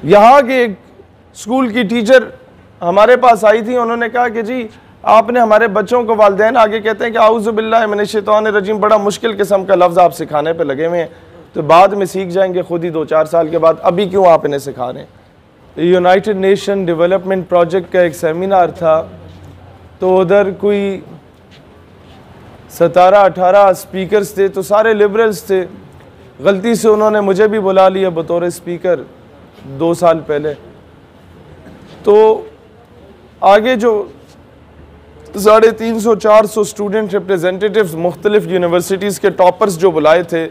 यहाँ के एक स्कूल की टीचर हमारे पास आई थी, उन्होंने कहा कि जी आपने हमारे बच्चों को, वालिदैन आगे कहते हैं कि आऊज़ु बिल्लाहि मिनश शैतानिर रजीम, बड़ा मुश्किल किस्म का लफ्ज़ आप सिखाने पे लगे हुए हैं, तो बाद में सीख जाएंगे खुद ही 2-4 साल के बाद, अभी क्यों आप इन्हें सिखा रहे हैं। यूनाइटेड नेशन डेवलपमेंट प्रोजेक्ट का एक सेमिनार था, तो उधर कोई 17-18 स्पीकर्स थे, तो सारे लिबरल्स थे। गलती से उन्होंने मुझे भी बुला लिया बतौर स्पीकर 2 साल पहले। तो आगे जो 350-400 स्टूडेंट रिप्रेजेंटेटिव्स मुख्तलिफ यूनिवर्सिटीज़ के टॉपर्स जो बुलाए थे,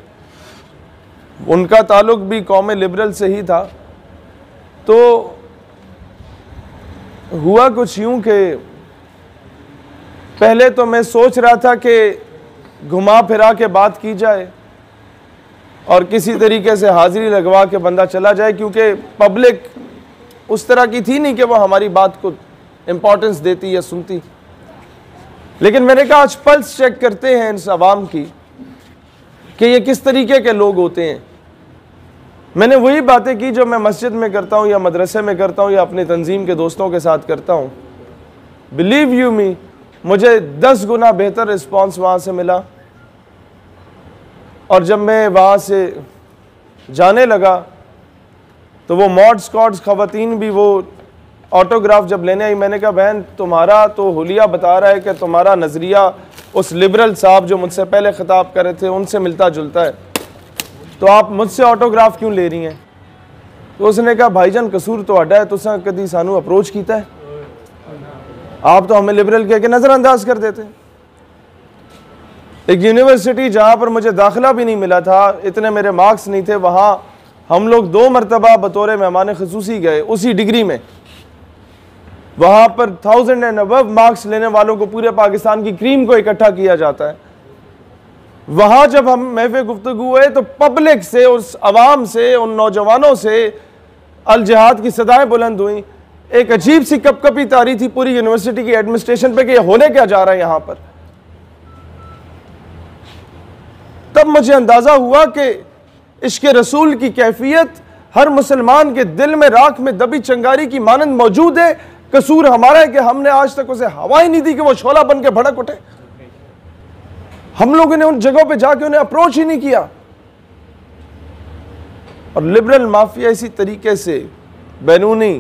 उनका ताल्लुक भी कौम लिबरल से ही था। तो हुआ कुछ यूं कि पहले तो मैं सोच रहा था कि घुमा फिरा के बात की जाए और किसी तरीके से हाजिरी लगवा के बंदा चला जाए, क्योंकि पब्लिक उस तरह की थी नहीं कि वो हमारी बात को इम्पोर्टेंस देती या सुनती। लेकिन मैंने कहा आज पल्स चेक करते हैं इस आवाम की कि ये किस तरीके के लोग होते हैं। मैंने वही बातें की जो मैं मस्जिद में करता हूँ या मदरसे में करता हूँ या अपने तंजीम के दोस्तों के साथ करता हूँ। बिलीव यू मी, मुझे 10 गुना बेहतर रिस्पॉन्स वहाँ से मिला। और जब मैं वहाँ से जाने लगा तो वो मॉड स्कॉट्स ख़वातीन भी वो ऑटोग्राफ जब लेने आई, मैंने कहा बहन तुम्हारा तो हुलिया बता रहा है कि तुम्हारा नज़रिया उस लिबरल साहब जो मुझसे पहले ख़िताब कर रहे थे उनसे मिलता जुलता है, तो आप मुझसे ऑटोग्राफ क्यों ले रही हैं। तो उसने कहा भाईजान कसूर तो अड्डा है, तुसा कभी सानू अप्रोच किया है, आप तो हमें लिबरल कह के नज़रअंदाज कर देते। एक यूनिवर्सिटी जहाँ पर मुझे दाखिला भी नहीं मिला था, इतने मेरे मार्क्स नहीं थे, वहाँ हम लोग 2 मरतबा बतौर मेहमान खसूसी गए उसी डिग्री में। वहाँ पर 1000 एंड अबव मार्क्स लेने वालों को पूरे पाकिस्तान की क्रीम को इकट्ठा किया जाता है। वहाँ जब हम महफ़िल गुफ्तगू हुए तो पब्लिक से, उस अवाम से, उन नौजवानों से अल जिहाद की सदाएं बुलंद हुई। एक अजीब सी कपकपी तारी थी पूरी यूनिवर्सिटी की एडमिनिस्ट्रेशन पे कि ये होने क्या जा रहा है यहाँ पर। तब मुझे अंदाजा हुआ कि इश्क रसूल की कैफियत हर मुसलमान के दिल में राख में दबी चंगारी की मानंद मौजूद है। कसूर हमारा है कि हमने आज तक उसे हवा ही नहीं दी कि वो शोला बन के भड़क उठे। हम लोगों ने उन जगहों पे जाके उन्हें अप्रोच ही नहीं किया। और लिबरल माफिया इसी तरीके से बैरूनी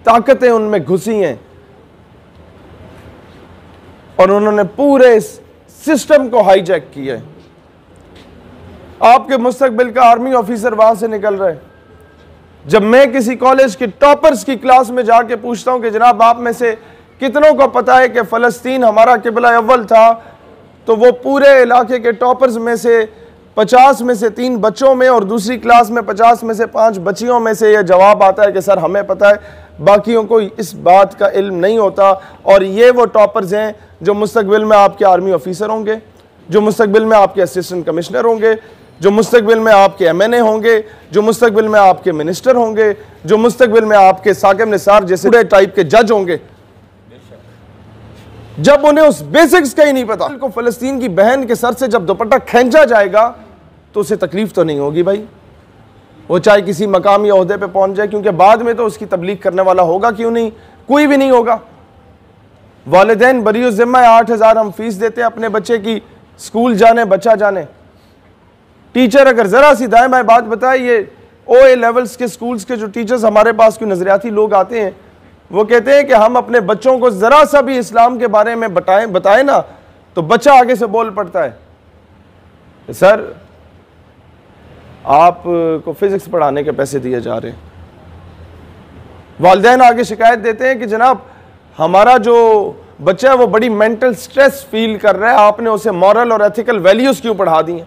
ताकतें उनमें घुसी हैं और उन्होंने पूरे सिस्टम को हाईजैक किया है। आपके मुस्तकबिल का आर्मी ऑफिसर वहां से निकल रहे। जब मैं किसी कॉलेज के टॉपर्स की क्लास में जाके पूछता हूं कि जनाब आप में से कितनों को पता है कि फ़लस्तीन हमारा किबला अव्वल था, तो वो पूरे इलाके के टॉपर्स में से 50 में से 3 बच्चों में और दूसरी क्लास में 50 में से 5 बच्चियों में से यह जवाब आता है कि सर हमें पता है, बाकियों को इस बात का इल्म नहीं होता। और ये वो टॉपर्स हैं जो मुस्तकबिल में आपके आर्मी ऑफिसर होंगे, जो मुस्तकबिल में आपके असिस्टेंट कमिश्नर होंगे, जो मुस्तकबिल में आपके MNA होंगे, जो मुस्तकबिल में आपके मिनिस्टर होंगे, जो मुस्तकबिल में आपके साकिब निसार जैसे टाइप के जज होंगे। जब उन्हें उस बेसिक्स का ही नहीं पता, को फ़लस्तीन की बहन के सर से जब दुपट्टा खींचा जाएगा तो उसे तकलीफ तो नहीं होगी भाई, वो चाहे किसी मकाम या ओहदे पे पहुंच जाए, क्योंकि बाद में तो उसकी तबलीग करने वाला होगा क्यों नहीं, कोई भी नहीं होगा। वालिदैन बरी ज़िम्मा है, 8000 हम फीस देते हैं अपने बच्चे की, स्कूल जाने बच्चा जाने। टीचर अगर ज़रा सी दाएं बाएं बात बताए, ये OA लेवल्स के स्कूल्स के जो टीचर्स हमारे पास कोई नज़रियाती लोग आते हैं, वो कहते हैं कि हम अपने बच्चों को ज़रा सा भी इस्लाम के बारे में बताएं ना तो बच्चा आगे से बोल पड़ता है सर आप को फिजिक्स पढ़ाने के पैसे दिए जा रहे हैं। वालिदैन आगे शिकायत देते हैं कि जनाब हमारा जो बच्चा है वो बड़ी मेंटल स्ट्रेस फील कर रहा है, आपने उसे मॉरल और एथिकल वैल्यूज़ क्यों पढ़ा दी हैं।